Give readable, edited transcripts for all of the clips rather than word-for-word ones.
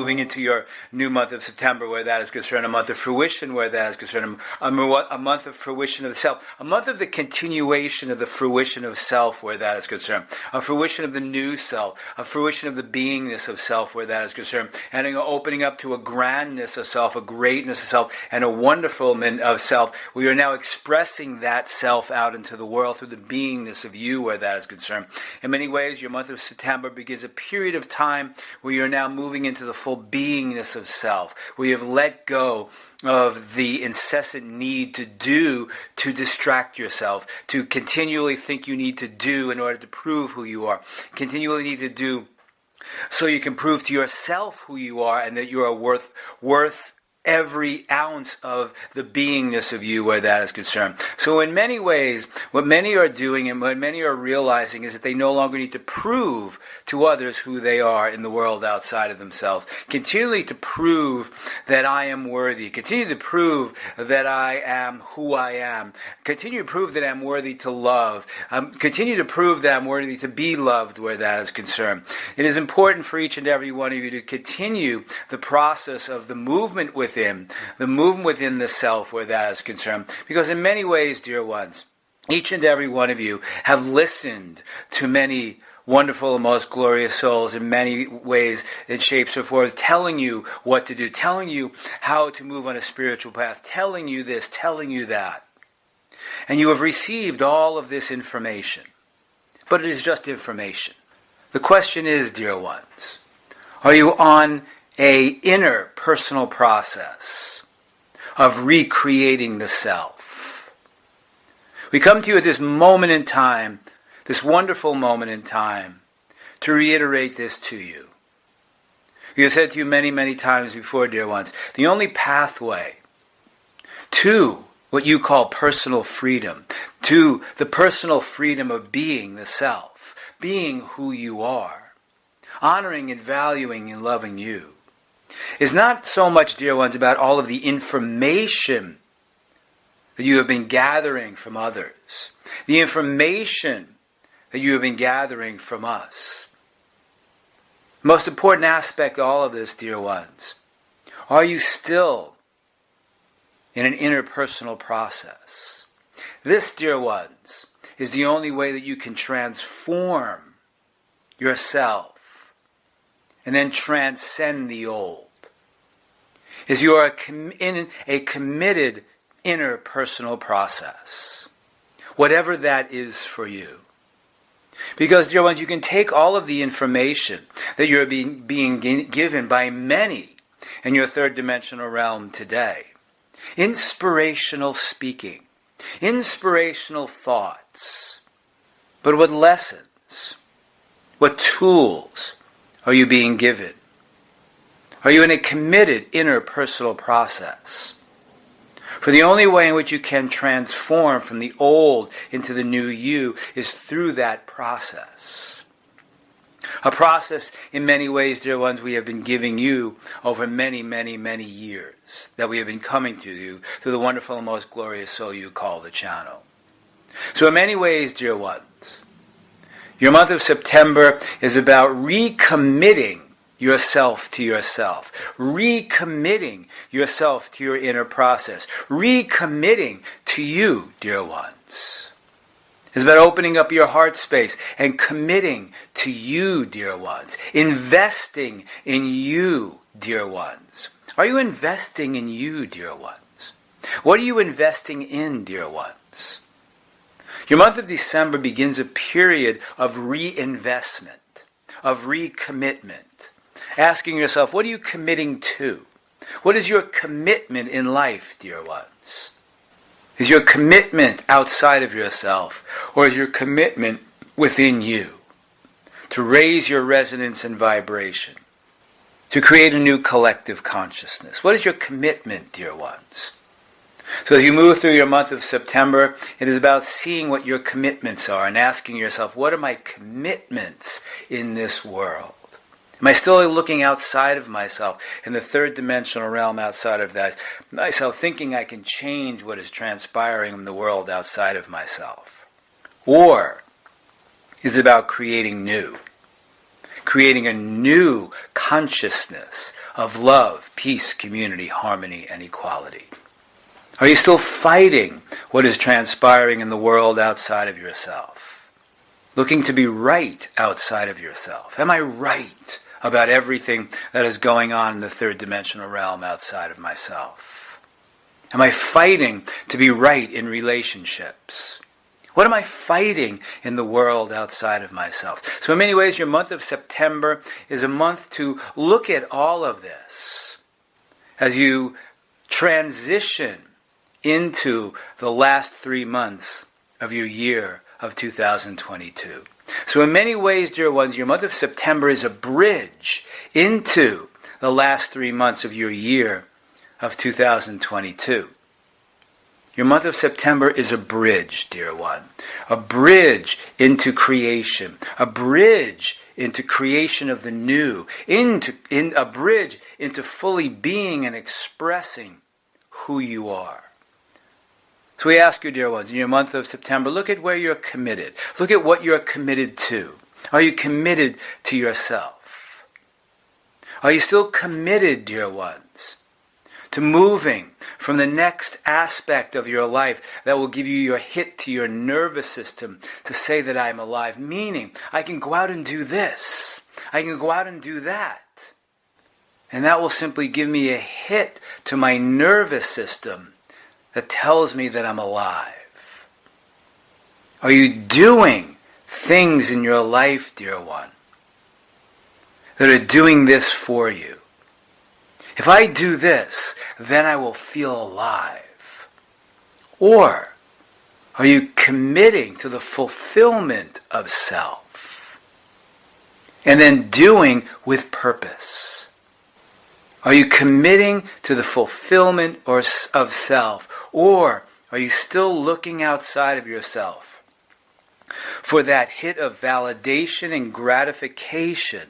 moving into your new month of September where that is concerned, a month of fruition where that is concerned, a month of fruition of the self, a month of the continuation of the fruition of self where that is concerned, a fruition of the new self, a fruition of the beingness of self where that is concerned, and opening up to a grandness of self, a greatness of self, and a wonderfulness of self. We are now expressing that self out into the world through the beingness of you where that is concerned. In many ways, your month of September begins a period of time where you're now moving into the full beingness of self, where you have let go of the incessant need to distract yourself, to continually think you need to do in order to prove who you are, continually need to do so you can prove to yourself who you are and that you are worth every ounce of the beingness of you where that is concerned. So in many ways, what many are doing and what many are realizing is that they no longer need to prove to others who they are in the world outside of themselves. Continually to prove that I am worthy. Continue to prove that I am who I am. Continue to prove that I'm worthy to love. Continue to prove that I'm worthy to be loved where that is concerned. It is important for each and every one of you to continue the process of the movement within the self where that is concerned. Because in many ways, dear ones, each and every one of you have listened to many wonderful and most glorious souls in many ways and shapes and forms, telling you what to do, telling you how to move on a spiritual path, telling you this, telling you that. And you have received all of this information. But it is just information. The question is, dear ones, are you on a inner personal process of recreating the self? We come to you at this moment in time, this wonderful moment in time, to reiterate this to you. We have said to you many, many times before, dear ones, the only pathway to what you call personal freedom, to the personal freedom of being the self, being who you are, honoring and valuing and loving you, is not so much, dear ones, about all of the information that you have been gathering from others, the information that you have been gathering from us. The most important aspect of all of this, dear ones, are you still in an interpersonal process? This, dear ones, is the only way that you can transform yourself and then transcend the old. Is you are in a committed interpersonal process, whatever that is for you. Because, dear ones, you can take all of the information that you're being given by many in your third dimensional realm today. Inspirational speaking, inspirational thoughts. But what lessons, what tools are you being given? Are you in a committed interpersonal process? For the only way in which you can transform from the old into the new you is through that process. A process, in many ways, dear ones, we have been giving you over many, many, many years, that we have been coming to you through the wonderful and most glorious soul you call the channel. So in many ways, dear ones, your month of September is about recommitting yourself to yourself, recommitting yourself to your inner process, recommitting to you, dear ones. It's about opening up your heart space and committing to you, dear ones, investing in you, dear ones. Are you investing in you, dear ones? What are you investing in, dear ones? Your month of December begins a period of reinvestment, of recommitment. Asking yourself, what are you committing to? What is your commitment in life, dear ones? Is your commitment outside of yourself, or is your commitment within you? To raise your resonance and vibration, to create a new collective consciousness. What is your commitment, dear ones? So as you move through your month of September, it is about seeing what your commitments are and asking yourself, what are my commitments in this world? Am I still looking outside of myself, in the third dimensional realm outside of that, myself, thinking I can change what is transpiring in the world outside of myself? Or is it about creating new? Creating a new consciousness, of love, peace, community, harmony, and equality? Are you still fighting what is transpiring in the world outside of yourself? Looking to be right outside of yourself? Am I right about everything that is going on in the third dimensional realm outside of myself? Am I fighting to be right in relationships? What am I fighting in the world outside of myself? So in many ways, your month of September is a month to look at all of this as you transition into the last 3 months of your year of 2022. So in many ways, dear ones, your month of September is a bridge into the last 3 months of your year of 2022. Your month of September is a bridge, dear one. A bridge into creation. A bridge into creation of the new. A bridge into fully being and expressing who you are. So we ask you, dear ones, in your month of September, look at where you're committed. Look at what you're committed to. Are you committed to yourself? Are you still committed, dear ones, to moving from the next aspect of your life that will give you your hit to your nervous system to say that I'm alive? Meaning, I can go out and do this. I can go out and do that. And that will simply give me a hit to my nervous system that tells me that I'm alive. Are you doing things in your life, dear one, that are doing this for you? If I do this, then I will feel alive. Or are you committing to the fulfillment of self and then doing with purpose? Are you committing to the fulfillment of self, or are you still looking outside of yourself for that hit of validation and gratification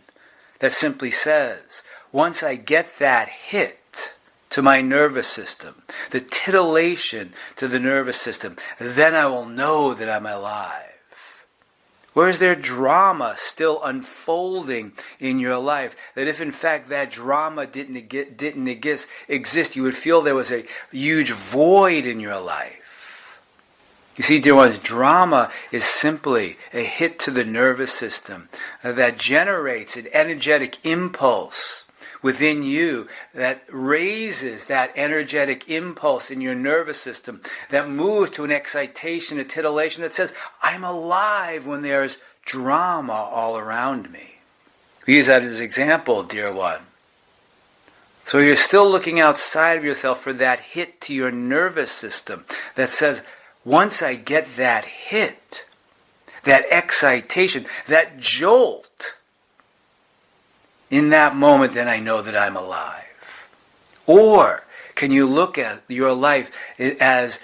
that simply says, once I get that hit to my nervous system, the titillation to the nervous system, then I will know that I'm alive? Or is there drama still unfolding in your life that if in fact that drama didn't exist, you would feel there was a huge void in your life? You see, dear ones, drama is simply a hit to the nervous system that generates an energetic impulse within you that raises that energetic impulse in your nervous system that moves to an excitation, a titillation that says, I'm alive when there's drama all around me. We use that as an example, dear one. So you're still looking outside of yourself for that hit to your nervous system that says, once I get that hit, that excitation, that jolt, in that moment, then I know that I'm alive. Or can you look at your life as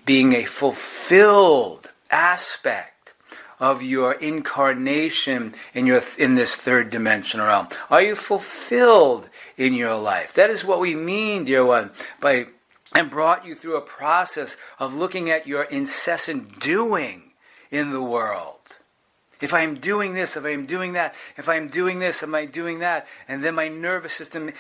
being a fulfilled aspect of your incarnation in this third dimensional realm? Are you fulfilled in your life? That is what we mean, dear one, and brought you through a process of looking at your incessant doing in the world. If I'm doing this, if I'm doing that, if I'm doing this, am I doing that? And then my nervous system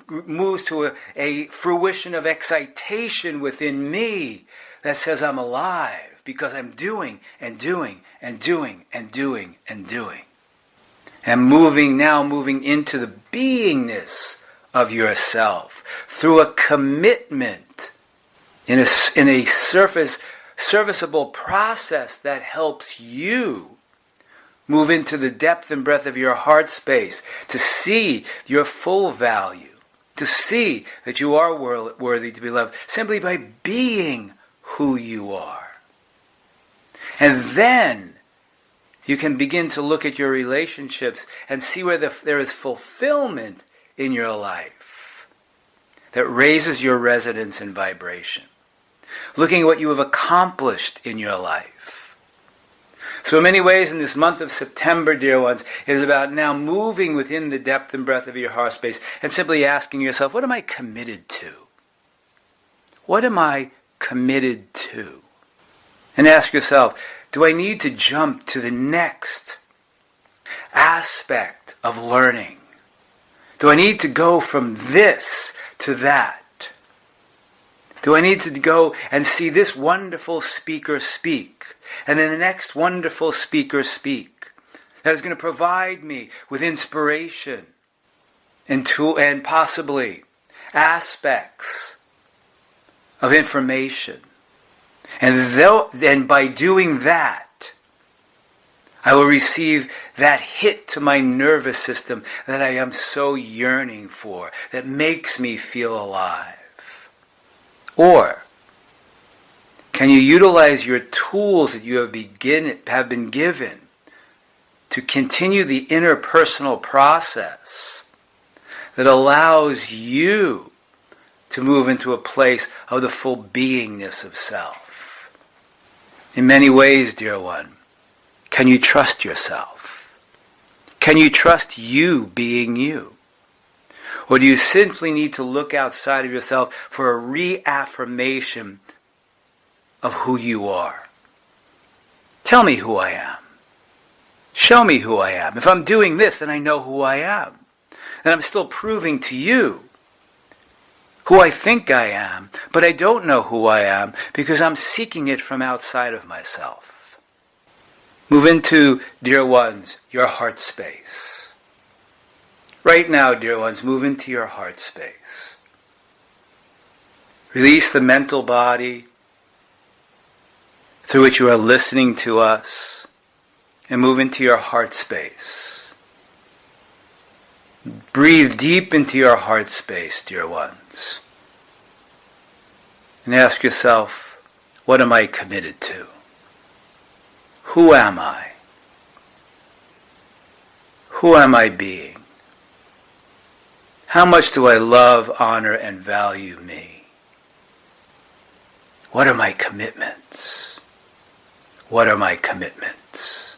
moves to a fruition of excitation within me that says I'm alive because I'm doing and doing and doing and doing and doing. And moving into the beingness of yourself through a commitment in a serviceable process that helps you move into the depth and breadth of your heart space to see your full value, to see that you are worthy to be loved simply by being who you are. And then you can begin to look at your relationships and see where there is fulfillment in your life that raises your resonance and vibration. Looking at what you have accomplished in your life. So in many ways, in this month of September, dear ones, it is about now moving within the depth and breadth of your heart space and simply asking yourself, what am I committed to? What am I committed to? And ask yourself, do I need to jump to the next aspect of learning? Do I need to go from this to that? Do I need to go and see this wonderful speaker speak, and then the next wonderful speaker speak, that is going to provide me with inspiration and possibly aspects of information. And by doing that, I will receive that hit to my nervous system that I am so yearning for, that makes me feel alive. Or, can you utilize your tools that you have been given to continue the interpersonal process that allows you to move into a place of the full beingness of self? In many ways, dear one, can you trust yourself? Can you trust you being you? Or do you simply need to look outside of yourself for a reaffirmation of who you are? Tell me who I am. Show me who I am. If I'm doing this, then I know who I am. And I'm still proving to you who I think I am, but I don't know who I am because I'm seeking it from outside of myself. Move into, dear ones, your heart space. Right now, dear ones, move into your heart space. Release the mental body through which you are listening to us, and move into your heart space. Breathe deep into your heart space, dear ones. And ask yourself, what am I committed to? Who am I? Who am I being? How much do I love, honor, and value me? What are my commitments? What are my commitments?